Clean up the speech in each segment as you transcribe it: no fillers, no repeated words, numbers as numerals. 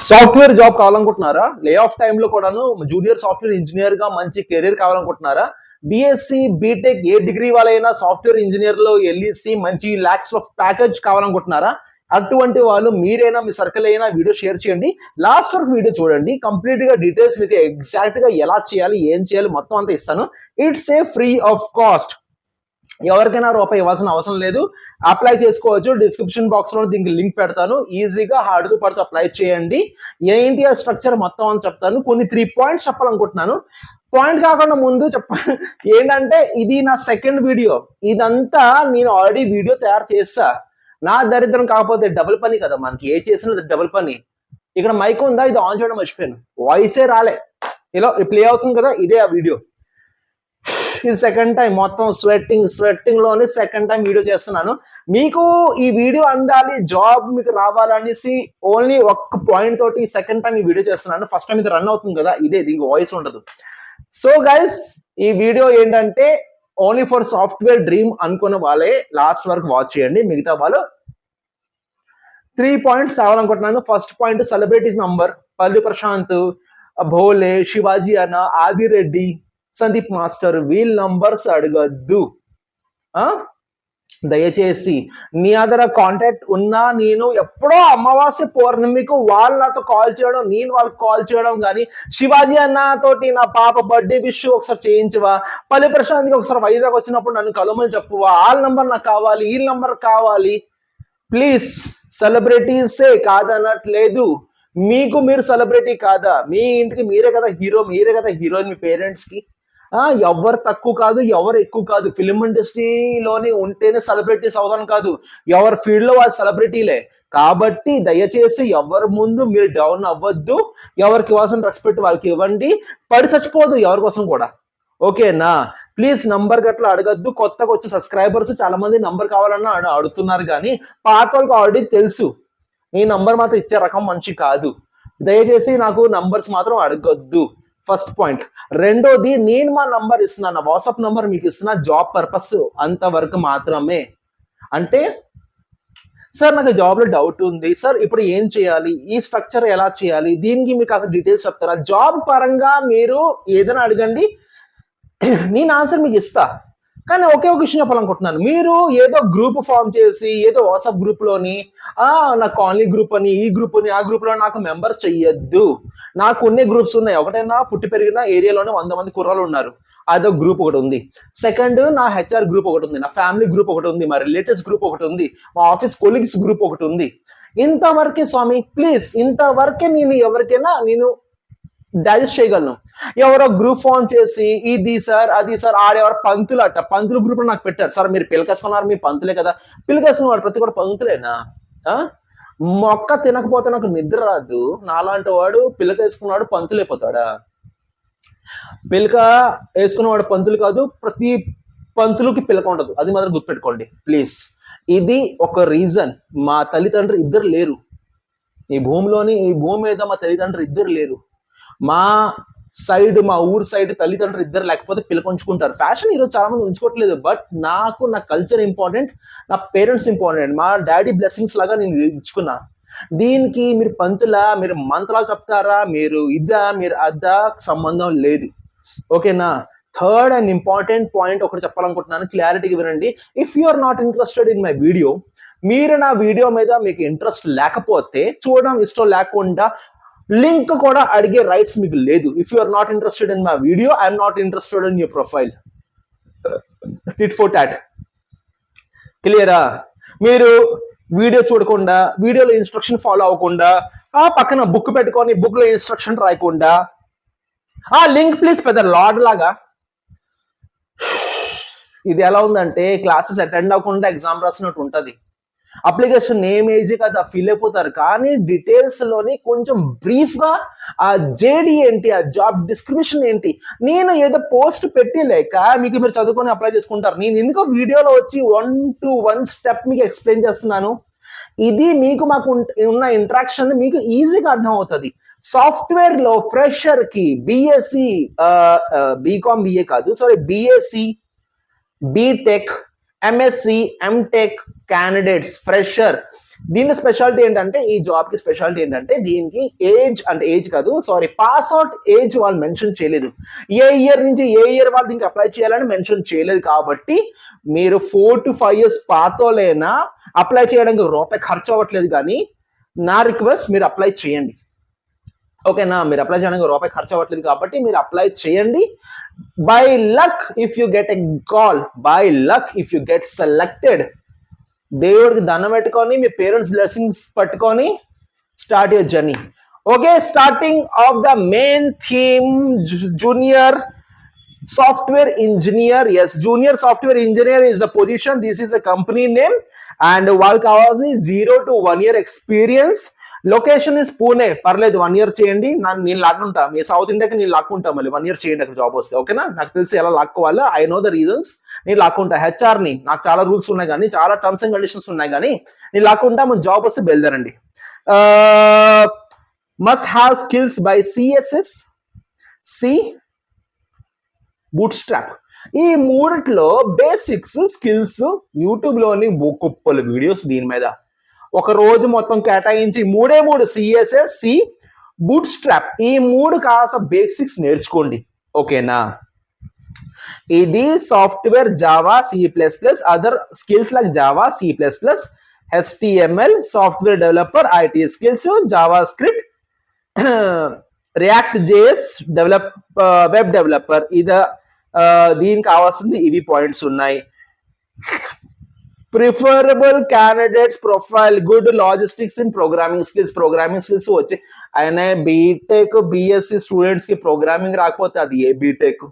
Software job కావాలనుకుంటున్నారా? Lay off టైంలో కూడాను junior software engineer గా మంచి కెరీర్ కావాలనుకుంటున్నారా? బీఎస్సీ బీటెక్ ఏ డిగ్రీ వాళ్ళైనా సాఫ్ట్వేర్ ఇంజనీర్ లో వెళ్ళేసి మంచి లాక్స్ ఆఫ్ ప్యాకేజ్ కావాలనుకుంటున్నారా? అటువంటి వాళ్ళు మీరైనా మీ సర్కిల్ అయినా వీడియో షేర్ చేయండి. లాస్ట్ వరకు వీడియో చూడండి. కంప్లీట్ గా డీటెయిల్స్ మీకు ఎగ్జాక్ట్ గా ఎలా చేయాలి, ఏం చేయాలి మొత్తం అంతా ఇస్తాను. It's a free of cost. ఎవరికైనా రూపాయి ఇవ్వాల్సిన అవసరం లేదు. అప్లై చేసుకోవచ్చు. డిస్క్రిప్షన్ బాక్స్ లో దీనికి లింక్ పెడతాను. ఈజీగా హార్డ్ పడుతూ అప్లై చేయండి. ఏంటి ఆ స్ట్రక్చర్ మొత్తం అని చెప్తాను. కొన్ని 3 పాయింట్స్ చెప్పాలనుకుంటున్నాను. పాయింట్ కాకుండా ముందు ఏంటంటే ఇది నా సెకండ్ వీడియో. ఇదంతా నేను ఆల్రెడీ వీడియో తయారు చేస్తా. నా దరిద్రం కాకపోతే డబుల్ పని కదా, మనకి ఏ చేసినా డబుల్ పని. ఇక్కడ మైక్ ఉందా, ఇది ఆన్ చేయడం మర్చిపోయాను, వాయిసే రాలే. ఇలా ప్లే అవుతుంది కదా, ఇదే ఆ వీడియో. ఇది సెకండ్ టైం, మొత్తం స్వెట్టింగ్ లోనే సెకండ్ టైం వీడియో చేస్తున్నాను. మీకు ఈ వీడియో అందాలి, జాబ్ మీకు రావాలనేసి ఓన్లీ ఒక్క పాయింట్ తోటి సెకండ్ టైం ఈ వీడియో చేస్తున్నాను. ఫస్ట్ టైం ఇది రన్ అవుతుంది కదా, ఇదే, దీనికి వాయిస్ ఉండదు. సో గైస్, ఈ వీడియో ఏంటంటే ఓన్లీ ఫర్ సాఫ్ట్వేర్ డ్రీమ్ అనుకున్న వాళ్ళే లాస్ట్ వరకు వాచ్ చేయండి. మిగతా వాళ్ళు 3 పాయింట్స్ కావాలనుకుంటున్నాను. First point, celebrity number Palli Prashanth, Bhole, Shivaji అన్న, ఆదిరెడ్డి, సందీప్ మాస్టర్, వీల్ నంబర్స్ అడగద్దు. దయచేసి నీ దగ్గర కాంటాక్ట్ ఉన్నా, నేను ఎప్పుడో అమావాస్య పౌర్ణమికి వాళ్ళు నాతో కాల్ చేయడం, నేను వాళ్ళకి కాల్ చేయడం, కానీ శివాజీ అన్న తోటి నా పాప బర్త్డే విష్ ఒకసారి చేయించవా, పల్లి ప్రశాంత్కి ఒకసారి వైజాగ్ వచ్చినప్పుడు నన్ను కలవమని చెప్పువా, వాళ్ళ నంబర్ నాకు కావాలి, వీళ్ళ నంబర్ కావాలి. ప్లీజ్, సెలబ్రిటీసే కాదనట్లేదు. మీకు మీరు సెలబ్రిటీ కాదా? మీ ఇంటికి మీరే కదా హీరో, మీరే కదా హీరోయిన్ మీ పేరెంట్స్ కి. ఎవరు తక్కువ కాదు, ఎవరు ఎక్కువ కాదు. ఫిలిం ఇండస్ట్రీలోని ఉంటేనే సెలబ్రిటీస్ అవుతాను కాదు, ఎవరి ఫీల్డ్ లో వాళ్ళు సెలబ్రిటీలే. కాబట్టి దయచేసి ఎవరి ముందు మీరు డౌన్ అవ్వద్దు. ఎవరికి ఇవ్వాల్సిన రెస్పెక్ట్ వాళ్ళకి ఇవ్వండి. పడి చచ్చిపోదు ఎవరి కోసం కూడా, ఓకేనా? ప్లీజ్ నంబర్ గట్లా అడగద్దు. కొత్తగా వచ్చే సబ్స్క్రైబర్స్ చాలా మంది నంబర్ కావాలన్నా అడుగుతున్నారు, కానీ పాత వాళ్ళకి ఆల్రెడీ తెలుసు. ఈ నంబర్ మాత్రం ఇచ్చే రకం మంచి కాదు. దయచేసి నాకు నంబర్స్ మాత్రం అడగొద్దు. First point. రెండోది, నేను మా నంబర్ ఇస్తున్నాను, వాట్సాప్ నంబర్ మీకు ఇస్తున్నా జాబ్ పర్పస్ అంతవరకు మాత్రమే. అంటే సార్ నాకు జాబ్ లో డౌట్ ఉంది సార్, ఇప్పుడు ఏం చేయాలి, ఈ స్ట్రక్చర్ ఎలా చేయాలి, దీనికి మీకు అసలు డీటెయిల్స్ చెప్తారా? జాబ్ పరంగా మీరు ఏదైనా అడగండి, నేను ఆన్సర్ మీకు ఇస్తా. కానీ ఒకే ఒక విషయం చెప్పాలనుకుంటున్నాను. మీరు ఏదో గ్రూప్ ఫామ్ చేసి, ఏదో వాట్సాప్ గ్రూప్ లోని నా కాలనీ గ్రూప్ అని, ఈ గ్రూప్ అని, ఆ గ్రూప్ లో నాకు మెంబర్ చెయ్యొద్దు. నాకు కొన్ని గ్రూప్స్ ఉన్నాయి. ఒకటైనా పుట్టి పెరిగిన ఏరియాలోనే 100 మంది కుర్రాలు ఉన్నారు, అదో గ్రూప్ ఒకటి ఉంది. సెకండ్, నా హెచ్ఆర్ గ్రూప్ ఒకటి ఉంది, నా ఫ్యామిలీ గ్రూప్ ఒకటి ఉంది, మా రిలేటివ్స్ గ్రూప్ ఒకటి ఉంది, మా ఆఫీస్ కొలీగ్స్ గ్రూప్ ఒకటి ఉంది. ఇంతవరకే స్వామి, ప్లీజ్, ఇంతవరకే నేను ఎవరికైనా నేను డైజెస్ట్ చేయగలను. ఎవరో గ్రూప్ ఫామ్ చేసి ఇది సార్ అది సార్, ఆడెవరో పంతులు అట్ట పంతులు గ్రూప్ లో నాకు పెట్టారు. సార్ మీరు పిలకేసుకున్నారు, మీ పంతులే కదా. పిలకేసుకున్న వాడు ప్రతి కూడా పంతులేనా? మొక్క తినకపోతే నాకు నిద్ర రాదు. నాలాంటి వాడు పిలక వేసుకున్నవాడు పంతులు అయిపోతాడా? పిలక వేసుకున్నవాడు పంతులు కాదు, ప్రతి పంతులకి పిలక ఉండదు, అది మాత్రం గుర్తుపెట్టుకోండి ప్లీజ్. ఇది ఒక రీజన్. మా తల్లిదండ్రులు ఇద్దరు లేరు ఈ భూమి మీద, మా తల్లిదండ్రులు ఇద్దరు లేరు. మా సైడ్, మా ఊరు సైడ్ తల్లిదండ్రులు ఇద్దరు లేకపోతే పిలక ఉంచుకుంటారు. ఫ్యాషన్ ఈరోజు చాలా మంది ఉంచుకోవట్లేదు. బట్ నాకు నా కల్చర్ ఇంపార్టెంట్, నా పేరెంట్స్ ఇంపార్టెంట్, మా డాడీ బ్లెస్సింగ్స్ లాగా నేను ఇచ్చుకున్నా. దీనికి మీరు పంతులా, మీరు మంత్రాలు చెప్తారా, మీరు ఇదా, మీరు అదా, సంబంధం లేదు, ఓకేనా? థర్డ్ అండ్ ఇంపార్టెంట్ పాయింట్ ఒకటి చెప్పాలనుకుంటున్నాను, క్లారిటీగా వినండి. If you are not interested in my video, మీరు నా వీడియో మీద మీకు ఇంట్రెస్ట్ లేకపోతే, చూడడం ఇష్టం లేకుండా, లింక్ కూడా అడిగే రైట్స్ మీకు లేదు. If you are not interested in my video, I'm not interested in your profile. Tit for tat. క్లియరా? మీరు వీడియో చూడకుండా, వీడియోలో ఇన్స్ట్రక్షన్ ఫాలో అవ్వకుండా, ఆ పక్కన బుక్ పెట్టుకొని బుక్ లో ఇన్స్ట్రక్షన్ రాయకుండా, ఆ లింక్ ప్లీజ్ పెద్ద లాడ్ లాగా, ఇది ఎలా ఉందంటే క్లాసెస్ అటెండ్ అవ్వకుండా ఎగ్జామ్ రాసినట్టు ఉంటుంది. అప్లికేషన్ నేమ్ ఏజీ కదా ఫీల్ అయిపోతారు, కానీ డీటెయిల్స్ లోని కొంచెం బ్రీఫ్ గా ఆ జేడీ ఏంటి, ఆ జాబ్ డిస్క్రిప్షన్ ఏంటి, నేను ఏదో పోస్ట్ పెట్టి లేక మీకు మీరు చదువుకొని అప్లై చేసుకుంటారు. నేను ఎందుకో వీడియోలో వచ్చి 1 to 1 స్టెప్ మీకు ఎక్స్ప్లెయిన్ చేస్తున్నాను. ఇది మీకు మాకు ఉన్న ఇంటరాక్షన్ మీకు ఈజీగా అర్థం అవుతుంది. సాఫ్ట్వేర్ లో ఫ్రెషర్ కి బిఎస్సి, బీకామ్ బిఏ కాదు, sorry, BSc, BTech, MSc, MTech candidates, fresher, దీని స్పెషాలిటీ ఏంటంటే, ఈ జాబ్ కి స్పెషాలిటీ ఏంటంటే, దీనికి ఏజ్ కాదు, సారీ, పాస్ అవుట్ ఏజ్ వాళ్ళు మెన్షన్ చేయలేదు. ఏ ఇయర్ నుంచి ఏ ఇయర్ వాళ్ళు దీనికి అప్లై చేయాలని మెన్షన్ చేయలేదు. కాబట్టి మీరు 4 to 5 years పాతోలైనా అప్లై చేయడానికి రూపాయి ఖర్చు అవ్వట్లేదు. కానీ నా రిక్వెస్ట్, మీరు అప్లై చేయండి. ఓకేనా? మీరు అప్లై చేయడానికి రూపాయి ఖర్చు అవ్వట్లేదు కాబట్టి మీరు అప్లై చేయండి. By luck if you get a call, by luck if you get selected, దేవుడికి దండం పెట్టుకొని మీ పేరెంట్స్ బ్లెస్సింగ్స్ పట్టుకొని start your journey. Okay, starting of the main theme, junior software engineer. Yes, junior software engineer is the position. This is a company name and వాళ్ళకి కావాల్సి 0 to 1 year experience. Location is Pune. పర్లేదు, 1 year చేయండి. నేను లాక్కుంటా, మీ south ఇండియాకి నేను లాక్కుంటా. మళ్ళీ 1 year చేయండి అక్కడ జాబ్ వస్తే. ఓకేనా? నాకు తెలిసి ఎలా లాక్కోవాలో, ఐ నో ద రీజన్స్. నేను లాక్కుంటా హెచ్ఆర్ని. నాకు చాలా రూల్స్ ఉన్నాయి కానీ, చాలా టర్మ్స్ అండ్ కండిషన్స్ ఉన్నాయి కానీ నేను లాక్కుంటా. మన జాబ్ వస్తే బయలుదేరండి. Must have skills by CSS, C, bootstrap. ఈ మూడిట్లో బేసిక్స్ స్కిల్స్ యూట్యూబ్ లోని కుప్పలు వీడియోస్ దీని మీద. ఒక రోజు మొత్తం కేటాయించి మూడే సిఎస్ఎస్, సి, బూట్ స్ట్రాప్, ఈ మూడు కాస్త బేసిక్స్ నేర్చుకోండి. ఓకేనా? ఇది software Java, C++, other skills like Java, C++, HTML, software developer, IT skills, Java script, react JS web developer. దీనికి కావాల్సింది ఇవి పాయింట్స్ ఉన్నాయి. Preferable candidates profile, good logistics in programming skills వచ్చి ఆయన బీటెక్ బిఎస్సి స్టూడెంట్స్ కి programming రాకపోతే అది ఏ BTech,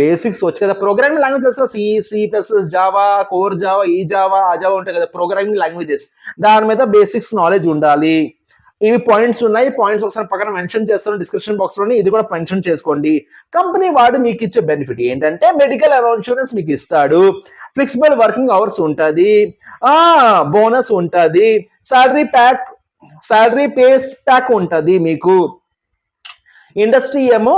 basics వచ్చు కదా. ప్రోగ్రామింగ్ లాంగ్వేజ్ తెలుసు కదా, C++, జావా, కోర్ జావా, ఈ జావా, ఆ జావా ఉంటాయి కదా ప్రోగ్రామింగ్ లాంగ్వేజెస్. దాని మీద బేసిక్స్ నాలెడ్జ్ ఉండాలి. ఇవి పాయింట్స్ ఉన్నాయి. పాయింట్స్ ఒకసారి పక్కన మెన్షన్ చేస్తాను డిస్క్రిప్షన్ బాక్స్ లోని, ఇది కూడా మెన్షన్ చేసుకోండి. కంపెనీ వాడు మీకు ఇచ్చే బెనిఫిట్ ఏంటంటే మెడికల్ ఇన్సూరెన్స్ మీకు ఇస్తాడు, ఫ్లెక్సిబుల్ వర్కింగ్ అవర్స్ ఉంటుంది, బోనస్ ఉంటుంది, సాలరీ పేస్ ప్యాక్ ఉంటుంది మీకు. ఇండస్ట్రీ ఏమో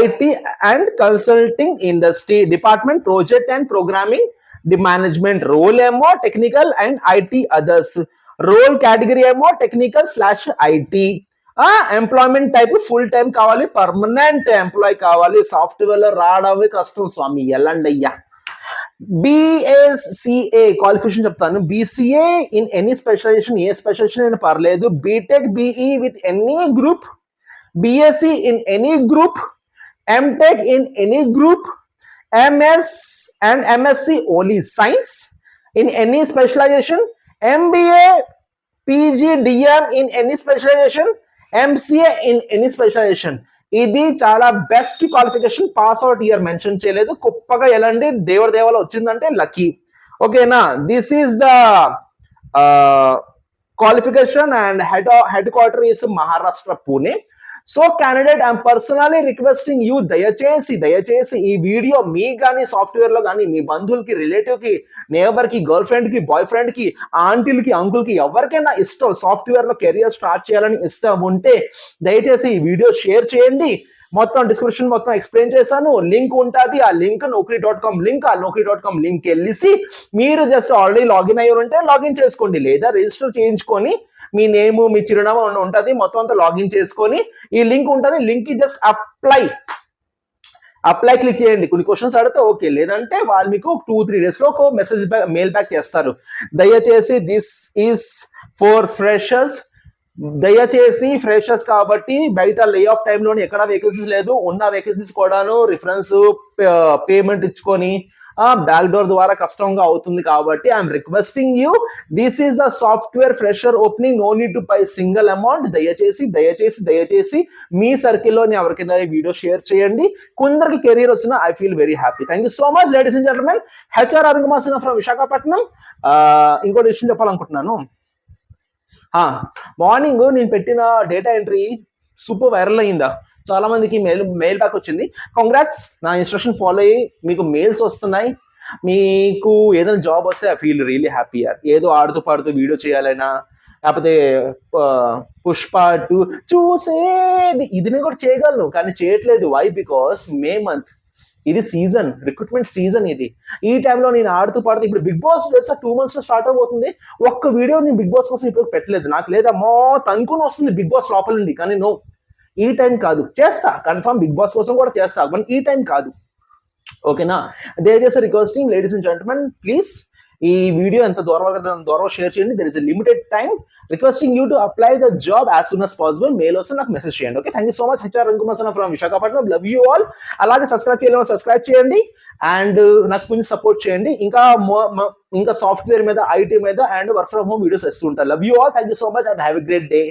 IT and consulting industry, department project and programming management, role ఏమో technical and IT others, role category ఏమో technical IT. Employment type full time కావాలి, పర్మనెంట్ ఎంప్లాయ్ కావాలి. Software లో రావడమే కష్టం స్వామి, ఎల్లండి అయ్యా. BSCA క్వాలిఫికేషన్ చెప్తాను. BCA ఇన్ ఎనీ స్పెషలైజేషన్, ఏ స్పెషలైజేషన్ అయినా పర్లేదు. B Tech BE with any group, BSc in any group, MTech in any group, MS and MSc only science in any specialization, MBA, PG, DM in any specialization, MCA in any specialization. ఇది చాలా best qualification. Pass out year mention చేయలేదు. కుప్పగా ఎలాంటి దేవుడి దేవాలో వచ్చిందంటే lucky. ఓకేనా? This is the qualification and head quarter is Maharashtra, Pune. So candidate, I'm personally requesting you, దయచేసి ఈ వీడియో మీ కానీ సాఫ్ట్వేర్ లో కానీ మీ బంధువులకి, రిలేటివ్ కి, నేబర్ కి, గర్ల్ ఫ్రెండ్ కి, బాయ్ ఫ్రెండ్ కి, ఆంటీలకి, అంకుల్ కి, ఎవరికైనా ఇష్టం సాఫ్ట్వేర్ లో కెరియర్ స్టార్ట్ చేయాలని ఇష్టం ఉంటే దయచేసి ఈ వీడియో షేర్ చేయండి. మొత్తం డిస్క్రిప్షన్ మొత్తం ఎక్స్ప్లెయిన్ చేశాను. లింక్ ఉంటుంది. ఆ లింక్ naukri.com లింక్, ఆ naukri.com లింక్ వెళ్ళి మీరు జస్ట్ ఆల్రెడీ లాగిన్ అయ్యి ఉంటే లాగిన్ చేసుకోండి, లేదా రిజిస్టర్ చేయించుకొని మీ నేమ్, మీ చిరునామా ఉంటుంది, మొత్తం అంతా లాగిన్ చేసుకొని ఈ లింక్ ఉంటుంది. లింక్ కి జస్ట్ అప్లై క్లిక్ చేయండి. కొన్ని క్వశ్చన్స్ అడిగితే ఓకే, లేదంటే వాళ్ళు మీకు 2-3 days లో ఒక మెసేజ్ మెయిల్ బ్యాక్ చేస్తారు. దయచేసి దిస్ ఈస్ ఫర్ ఫ్రెషర్స్. దయచేసి ఫ్రెషర్స్ కాబట్టి బయట లే ఆఫ్ టైంలోని ఎక్కడ వేకెన్సీస్ లేదు. ఉన్న వేకెన్సీస్ కూడాను రిఫరెన్స్ పేమెంట్ ఇచ్చుకొని బ్యాక్ డోర్ ద్వారా కష్టంగా అవుతుంది. కాబట్టి I'm requesting you, this is the software fresher opening, no need to pay single amount. దయచేసి మీ సర్కిల్లోని ఎవరికైనా వీడియో షేర్ చేయండి. కొందరికి కెరీర్ వచ్చినా I feel very happy. Thank you so much ladies and gentlemen. HR Arunkumar from Visakhapatnam. ఇంకోటి విషయం చెప్పాలనుకుంటున్నాను. Morning నేను పెట్టిన డేటా ఎంట్రీ సూపర్ వైరల్ అయ్యిందా, చాలా మందికి మెయిల్ బ్యాక్ వచ్చింది. కంగ్రాట్స్, నా ఇన్స్ట్రక్షన్ ఫాలో అయ్యి మీకు మెయిల్స్ వస్తున్నాయి. మీకు ఏదైనా జాబ్ వస్తే ఐ ఫీల్ రియలీ హ్యాపీ. ఏదో ఆడుతూ పాడుతూ వీడియో చేయాలైనా, లేకపోతే పుష్ప 2 చూసేది ఇది నేను కూడా చేయగలను, కానీ చేయట్లేదు. వై? బికాస్ మే మంత్ ఇది సీజన్, రిక్రూట్మెంట్ సీజన్ ఇది. ఈ టైంలో నేను ఆడుతూ పాడుతూ ఇప్పుడు బిగ్ బాస్ తెలుసా 2 months లో స్టార్ట్ అవబోతుంది. ఒక్క వీడియో నేను బిగ్ బాస్ కోసం ఇప్పుడు పెట్టలేదు. నాకు లేదమ్మో తనుకుని వస్తుంది బిగ్ బాస్ లోపల నుండి. కానీ నో, ఈ టైం కాదు. చేస్తా కన్ఫర్మ్ బిగ్ బాస్ కోసం కూడా చేస్తా, కానీ ఈ టైం కాదు. ఓకేనా? దయచేసి requesting ladies and gentlemen, please ఈ వీడియో ఎంత దూరం షేర్ చేయండి. There is a limited time. Requesting you to apply the job as soon as possible. Mail వస్తే నాకు మెసేజ్ చేయండి. Okay, thank you so much. HR Ravikumar from Visakhapatnam. Love you all. అలాగే subscribe చేయలేమో subscribe చేయండి and నాకు కొంచెం support చేయండి. ఇంకా సాఫ్ట్వేర్ మీద, ఐటీ మీద and work from home videos వస్తూ ఉంటాను. Love you all. Thank you so much and have a great day.